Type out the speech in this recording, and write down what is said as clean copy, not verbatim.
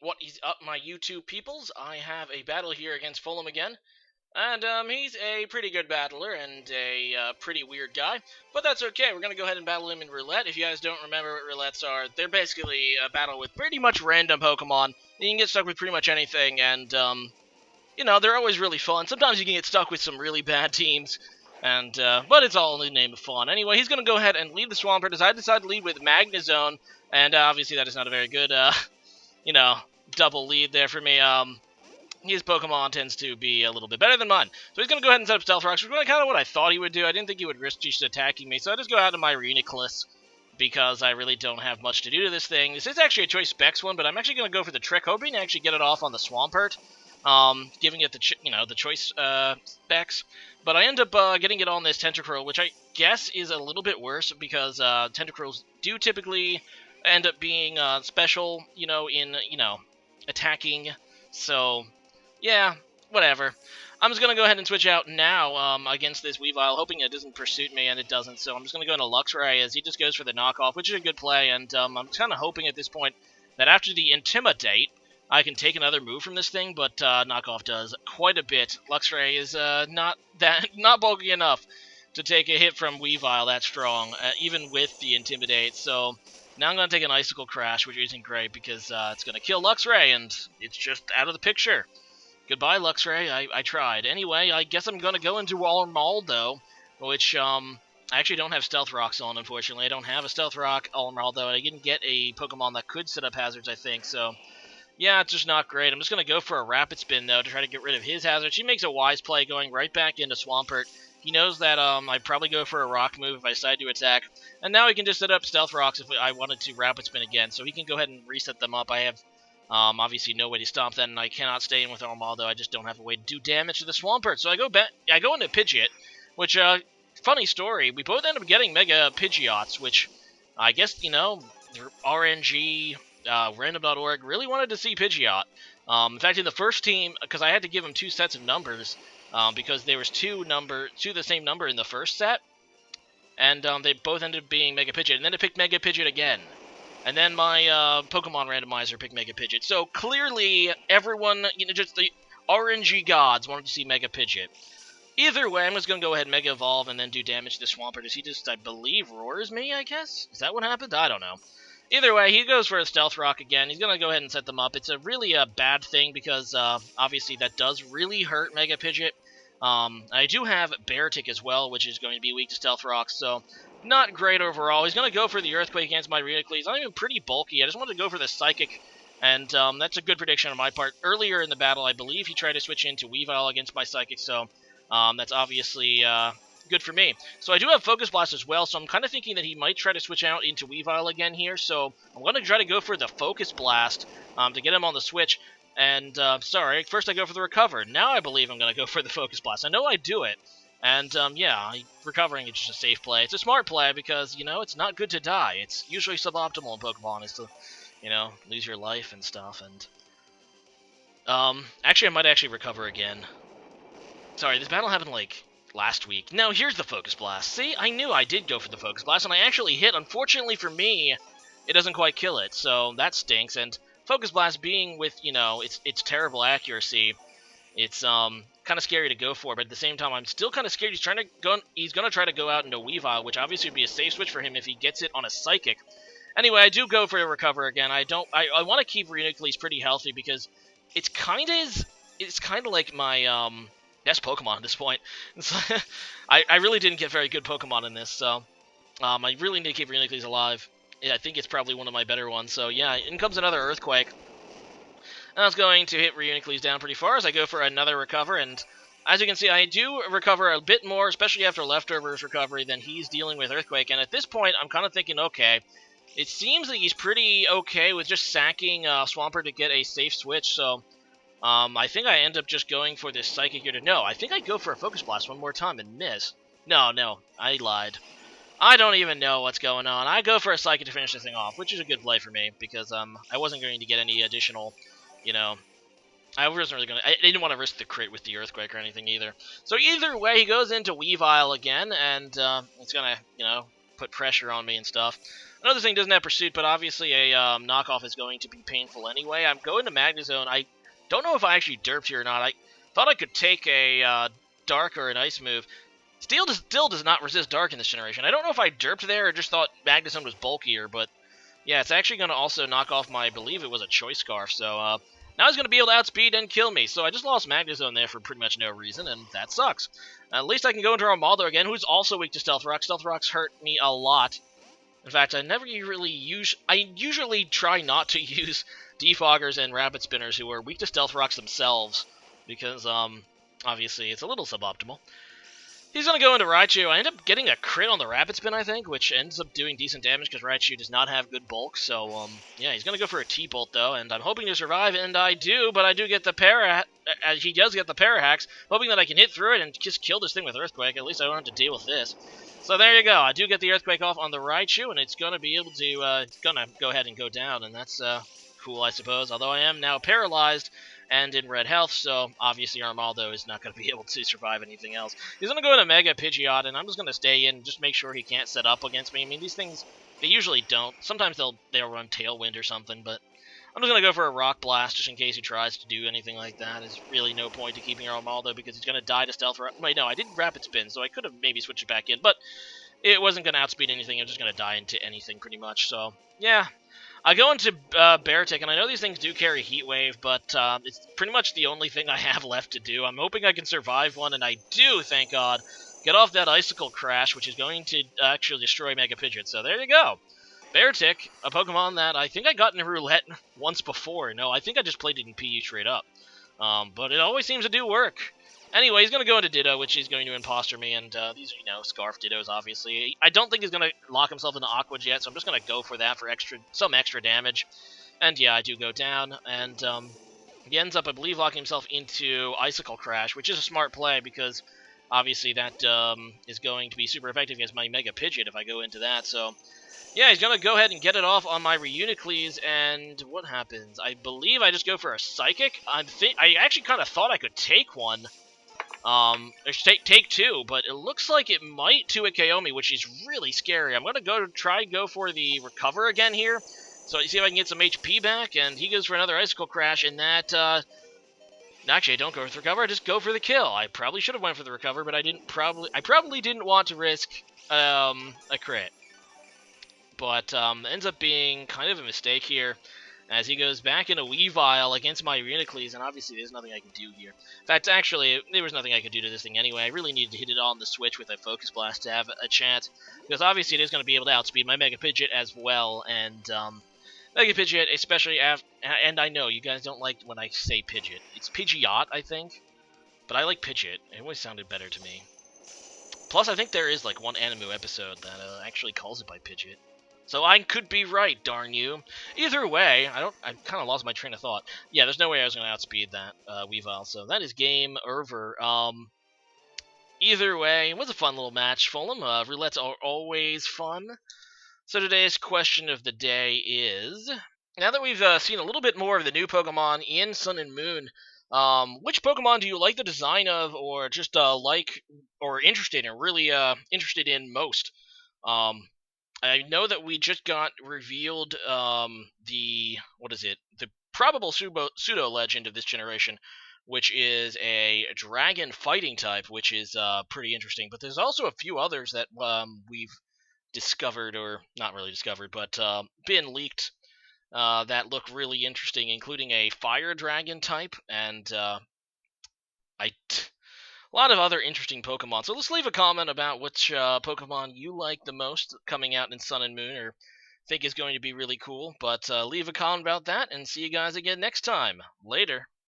What is up, my YouTube peoples? I have a battle here against Fulham again. And, he's a pretty good battler and a pretty weird guy. But that's okay, we're gonna go ahead and battle him in Roulette. If you guys don't remember what Roulettes are, they're basically a battle with pretty much random Pokemon. You can get stuck with pretty much anything, and, they're always really fun. Sometimes you can get stuck with some really bad teams. And, but it's all in the name of fun. Anyway, he's gonna go ahead and lead the Swampert as I decide to lead with Magnezone. And, obviously that is not a very good, double lead there for me. His Pokemon tends to be a little bit better than mine. So he's going to go ahead and set up Stealth Rocks, which is kind of what I thought he would do. I didn't think he would risk just attacking me, so I just go out to my Reuniclus, because I really don't have much to do to this thing. This is actually a Choice Specs one, but I'm actually going to go for the Trick, hoping to actually get it off on the Swampert, giving it the Choice Specs. But I end up getting it on this Tentacruel, which I guess is a little bit worse, because Tentacruels do typically end up being special, in, attacking. So, yeah, whatever. I'm just going to go ahead and switch out now against this Weavile, hoping it doesn't pursue me, and it doesn't. So I'm just going to go into Luxray as he just goes for the knockoff, which is a good play. And I'm kind of hoping at this point that after the Intimidate, I can take another move from this thing, but knockoff does quite a bit. Luxray is not bulky enough to take a hit from Weavile that strong, even with the Intimidate. So now I'm going to take an Icicle Crash, which isn't great because it's going to kill Luxray, and it's just out of the picture. Goodbye, Luxray. I tried. Anyway, I guess I'm going to go into Armaldo, which I actually don't have Stealth Rocks on, unfortunately. I don't have a Stealth Rock Armaldo. I didn't get a Pokemon that could set up hazards, I think, so yeah, it's just not great. I'm just going to go for a Rapid Spin, though, to try to get rid of his hazards. He makes a wise play going right back into Swampert. He knows that I'd probably go for a Rock move if I decide to attack. And now he can just set up Stealth Rocks if I wanted to Rapid Spin again. So he can go ahead and reset them up. I have obviously no way to stop that, and I cannot stay in with Armaldo. I just don't have a way to do damage to the Swampert. So I go into Pidgeot, which, funny story, we both end up getting Mega Pidgeots, which I guess, RNG... random.org really wanted to see Pidgeot. In fact, in the first team, because I had to give him two sets of numbers, because there was two the same number in the first set, and they both ended up being Mega Pidgeot, and then it picked Mega Pidgeot again. And then my Pokemon randomizer picked Mega Pidgeot. So clearly, everyone, just the RNG gods wanted to see Mega Pidgeot. Either way, I'm just going to go ahead and Mega Evolve and then do damage to the Swampert as he just, I believe, roars me, I guess? Is that what happened? I don't know. Either way, he goes for a Stealth Rock again. He's going to go ahead and set them up. It's a really bad thing because, obviously, that does really hurt Mega Pidgeot. I do have Beartic as well, which is going to be weak to Stealth Rocks, so not great overall. He's going to go for the Earthquake against my Reuniclus. He's not even pretty bulky. I just wanted to go for the Psychic, and that's a good prediction on my part. Earlier in the battle, I believe he tried to switch into Weavile against my Psychic, so that's obviously good for me. So I do have Focus Blast as well, so I'm kind of thinking that he might try to switch out into Weavile again here, so I'm going to try to go for the Focus Blast to get him on the switch. And, first I go for the Recover. Now I believe I'm going to go for the Focus Blast. I know I do it. And, recovering is just a safe play. It's a smart play because, it's not good to die. It's usually suboptimal in Pokemon is to, lose your life and stuff. And, actually, I might actually recover again. Sorry, this battle happened, last week. No, here's the Focus Blast. See, I knew I did go for the Focus Blast, and I actually hit. Unfortunately for me, it doesn't quite kill it, so that stinks. And Focus Blast being with, its terrible accuracy, it's kind of scary to go for, but at the same time, I'm still kind of scared. He's going to try to go out into Weavile, which obviously would be a safe switch for him if he gets it on a Psychic. Anyway, I do go for a Recover again. I want to keep Reuniclus pretty healthy because it's kind of like my best Pokemon at this point. I really didn't get very good Pokemon in this, so I really need to keep Reuniclus alive. Yeah, I think it's probably one of my better ones, so yeah, in comes another Earthquake. And I was going to hit Reuniclus down pretty far as I go for another Recover, and as you can see, I do recover a bit more, especially after Leftovers recovery, than he's dealing with Earthquake, and at this point, I'm kind of thinking, okay, it seems like he's pretty okay with just sacking Swampert to get a safe switch, so I think I end up just going for this Psychic here to... No, I think I go for a Focus Blast one more time and miss. No, I lied. I don't even know what's going on. I go for a Psychic to finish this thing off, which is a good play for me, because I wasn't going to get any additional, I wasn't really going to... I didn't want to risk the crit with the Earthquake or anything either. So either way, he goes into Weavile again, and it's going to, put pressure on me and stuff. Another thing doesn't have Pursuit, but obviously a knockoff is going to be painful anyway. I'm going to Magnezone. I don't know if I actually derped here or not. I thought I could take a Dark or an Ice move. Steel still does not resist Dark in this generation. I don't know if I derped there or just thought Magnezone was bulkier, but yeah, it's actually going to also knock off my, I believe it was a Choice Scarf, so now he's going to be able to outspeed and kill me. So I just lost Magnezone there for pretty much no reason, and that sucks. At least I can go into Armaldo again, who's also weak to Stealth Rock. Stealth Rocks hurt me a lot. In fact, I never really use... I usually try not to use Defoggers and Rapid Spinners who are weak to Stealth Rocks themselves, because, obviously, it's a little suboptimal. He's going to go into Raichu. I end up getting a crit on the Rapid Spin, I think, which ends up doing decent damage because Raichu does not have good bulk. So, yeah, he's going to go for a T-Bolt, though, and I'm hoping to survive, and I do, but I do get the he does get the Parahacks, hoping that I can hit through it and just kill this thing with Earthquake. At least I don't have to deal with this. So there you go. I do get the Earthquake off on the Raichu, and it's going to be able to, it's going to go ahead and go down, and that's cool, I suppose. Although I am now paralyzed and in red health, so obviously Armaldo is not going to be able to survive anything else. He's going to go into Mega Pidgeot, and I'm just going to stay in and just make sure he can't set up against me. I mean, these things, they usually don't. Sometimes they'll run Tailwind or something, but I'm just going to go for a Rock Blast just in case he tries to do anything like that. There's really no point to keeping Armaldo because he's going to die to Stealth Rock. Wait, no, I did Rapid Spin, so I could have maybe switched it back in, but it wasn't going to outspeed anything. It was just going to die into anything pretty much, so yeah. I go into Beartic, and I know these things do carry Heat Wave, but it's pretty much the only thing I have left to do. I'm hoping I can survive one, and I do, thank God, get off that Icicle Crash, which is going to actually destroy Mega Pidgeot. So there you go. Beartic, a Pokemon that I think I got in Roulette once before. No, I think I just played it in PU straight up. But it always seems to do work. Anyway, he's going to go into Ditto, which is going to imposter me, and these are, Scarf Dittos, obviously. I don't think he's going to lock himself into Aqua Jet, so I'm just going to go for that for some extra damage. And yeah, I do go down, and he ends up, I believe, locking himself into Icicle Crash, which is a smart play, because obviously that is going to be super effective against my Mega Pidgeot if I go into that, so yeah, he's going to go ahead and get it off on my Reunicles, and what happens? I believe I just go for a Psychic. I actually kind of thought I could take one. Take two, but it looks like it might 2-hit KO me, which is really scary. I'm going to go for the Recover again here, so you see if I can get some HP back, and he goes for another Icicle Crash, and that, actually, I don't go for the Recover, I just go for the kill. I probably should have went for the Recover, but I probably didn't want to risk, a crit. But, ends up being kind of a mistake here, as he goes back into Weavile against my Reunicles, and obviously there's nothing I can do here. In fact, actually, there was nothing I could do to this thing anyway. I really needed to hit it on the switch with a Focus Blast to have a chance, because obviously it is going to be able to outspeed my Mega Pidgeot as well, and Mega Pidgeot, especially and I know you guys don't like when I say Pidgeot. It's Pidgeot, I think, but I like Pidgeot. It always sounded better to me. Plus, I think there is like one Anywho episode that actually calls it by Pidgeot. So I could be right, darn you. Either way, I kind of lost my train of thought. Yeah, there's no way I was going to outspeed that Weavile, so that is game over. Either way, it was a fun little match, Fulham. Roulettes are always fun. So today's question of the day is, now that we've seen a little bit more of the new Pokemon in Sun and Moon, which Pokemon do you like the design of, or just like, or interested in, really interested in most? I know that we just got revealed the probable pseudo legend of this generation, which is a dragon fighting type, which is pretty interesting. But there's also a few others that we've discovered, or not really discovered, but been leaked that look really interesting, including a fire dragon type and a lot of other interesting Pokemon. So let's leave a comment about which Pokemon you like the most coming out in Sun and Moon, or think is going to be really cool. But leave a comment about that, and see you guys again next time. Later.